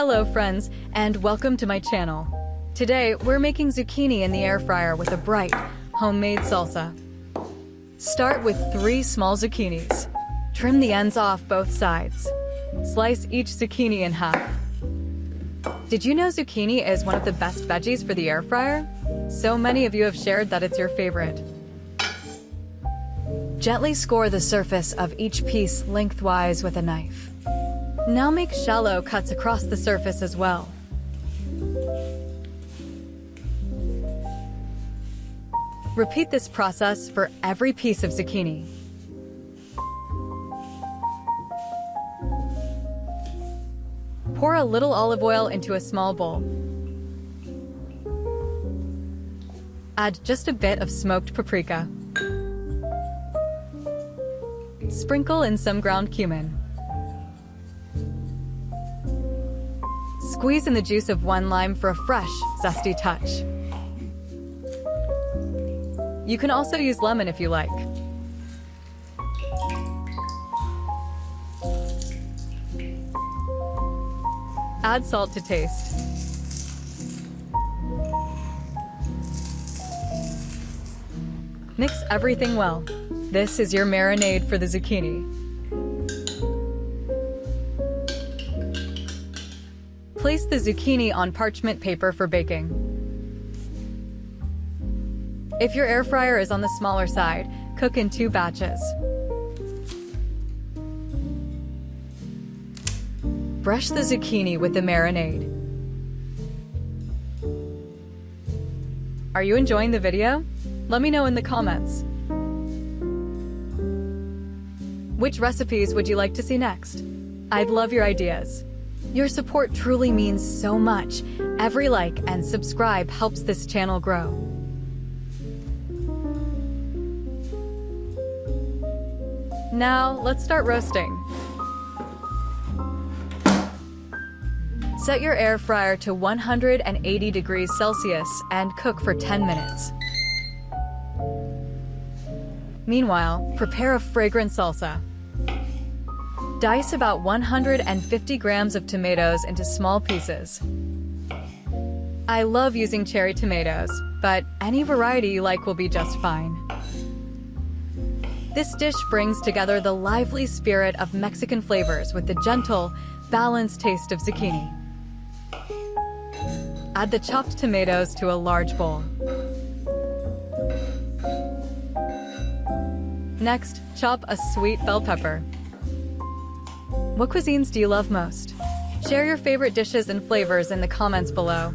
Hello friends, and welcome to my channel. Today, we're making zucchini in the air fryer with a bright, homemade salsa. Start with 3 small zucchinis. Trim the ends off both sides. Slice each zucchini in half. Did you know zucchini is one of the best veggies for the air fryer? So many of you have shared that it's your favorite. Gently score the surface of each piece lengthwise with a knife. Now make shallow cuts across the surface as well. Repeat this process for every piece of zucchini. Pour a little olive oil into a small bowl. Add just a bit of smoked paprika. Sprinkle in some ground cumin. Squeeze in the juice of 1 lime for a fresh, zesty touch. You can also use lemon if you like. Add salt to taste. Mix everything well. This is your marinade for the zucchini. Place the zucchini on parchment paper for baking. If your air fryer is on the smaller side, cook in 2 batches. Brush the zucchini with the marinade. Are you enjoying the video? Let me know in the comments. Which recipes would you like to see next? I'd love your ideas. Your support truly means so much. Every like and subscribe helps this channel grow. Now, let's start roasting. Set your air fryer to 180 degrees Celsius and cook for 10 minutes. Meanwhile, prepare a fragrant salsa. Dice about 150 grams of tomatoes into small pieces. I love using cherry tomatoes, but any variety you like will be just fine. This dish brings together the lively spirit of Mexican flavors with the gentle, balanced taste of zucchini. Add the chopped tomatoes to a large bowl. Next, chop a sweet bell pepper. What cuisines do you love most? Share your favorite dishes and flavors in the comments below.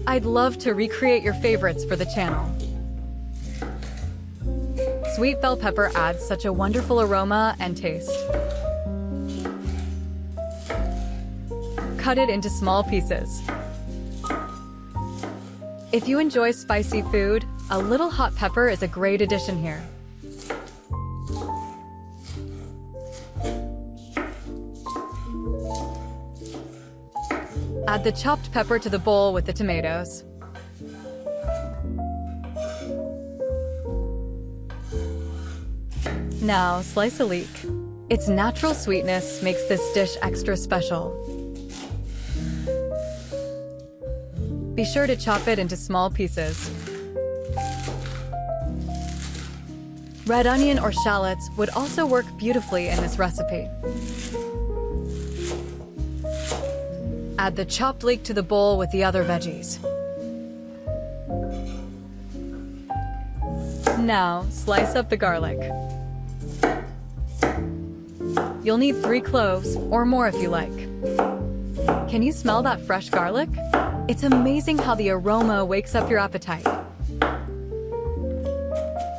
I'd love to recreate your favorites for the channel. Sweet bell pepper adds such a wonderful aroma and taste. Cut it into small pieces. If you enjoy spicy food, a little hot pepper is a great addition here. Add the chopped pepper to the bowl with the tomatoes. Now, slice a leek. Its natural sweetness makes this dish extra special. Be sure to chop it into small pieces. Red onion or shallots would also work beautifully in this recipe. Add the chopped leek to the bowl with the other veggies. Now, slice up the garlic. You'll need 3 cloves, or more if you like. Can you smell that fresh garlic? It's amazing how the aroma wakes up your appetite.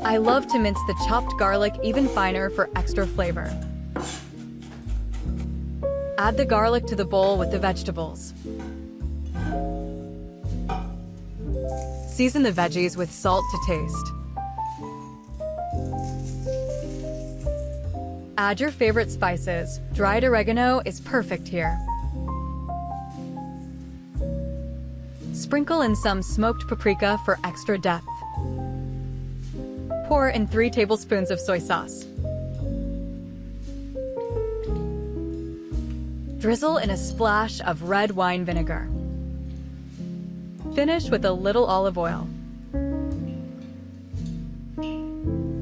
I love to mince the chopped garlic even finer for extra flavor. Add the garlic to the bowl with the vegetables. Season the veggies with salt to taste. Add your favorite spices. Dried oregano is perfect here. Sprinkle in some smoked paprika for extra depth. Pour in 3 tablespoons of soy sauce. Drizzle in a splash of red wine vinegar. Finish with a little olive oil.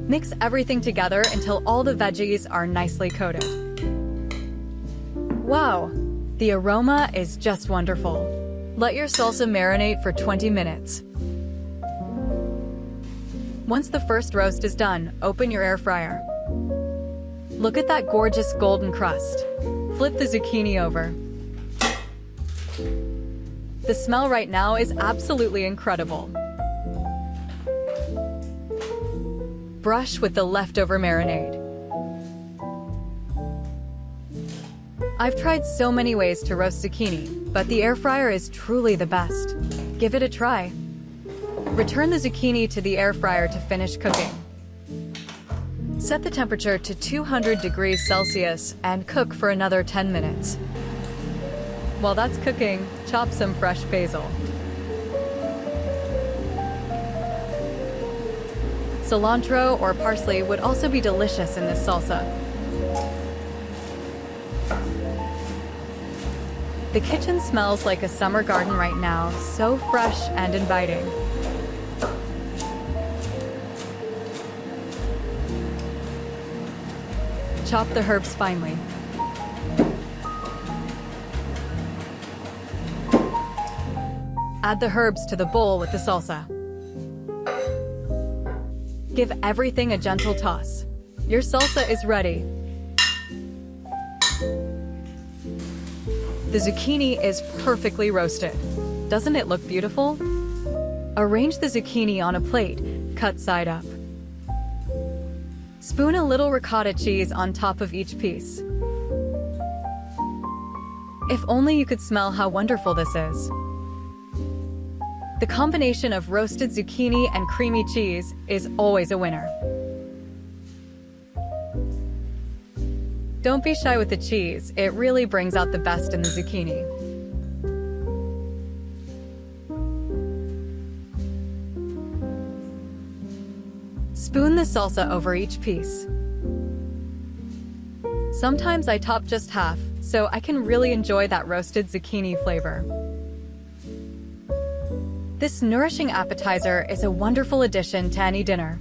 Mix everything together until all the veggies are nicely coated. Wow, the aroma is just wonderful. Let your salsa marinate for 20 minutes. Once the first roast is done, open your air fryer. Look at that gorgeous golden crust. Flip the zucchini over. The smell right now is absolutely incredible. Brush with the leftover marinade. I've tried so many ways to roast zucchini, but the air fryer is truly the best. Give it a try. Return the zucchini to the air fryer to finish cooking. Set the temperature to 200 degrees Celsius and cook for another 10 minutes. While that's cooking, chop some fresh basil. Cilantro or parsley would also be delicious in this salsa. The kitchen smells like a summer garden right now, so fresh and inviting. Chop the herbs finely. Add the herbs to the bowl with the salsa. Give everything a gentle toss. Your salsa is ready. The zucchini is perfectly roasted. Doesn't it look beautiful? Arrange the zucchini on a plate, cut side up. Spoon a little ricotta cheese on top of each piece. If only you could smell how wonderful this is. The combination of roasted zucchini and creamy cheese is always a winner. Don't be shy with the cheese, it really brings out the best in the zucchini. Spoon the salsa over each piece. Sometimes I top just half, so I can really enjoy that roasted zucchini flavor. This nourishing appetizer is a wonderful addition to any dinner.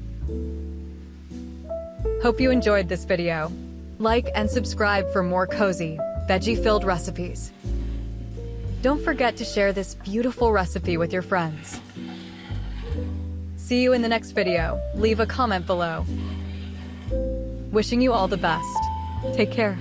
Hope you enjoyed this video. Like and subscribe for more cozy, veggie-filled recipes. Don't forget to share this beautiful recipe with your friends. See you in the next video. Leave a comment below. Wishing you all the best. Take care.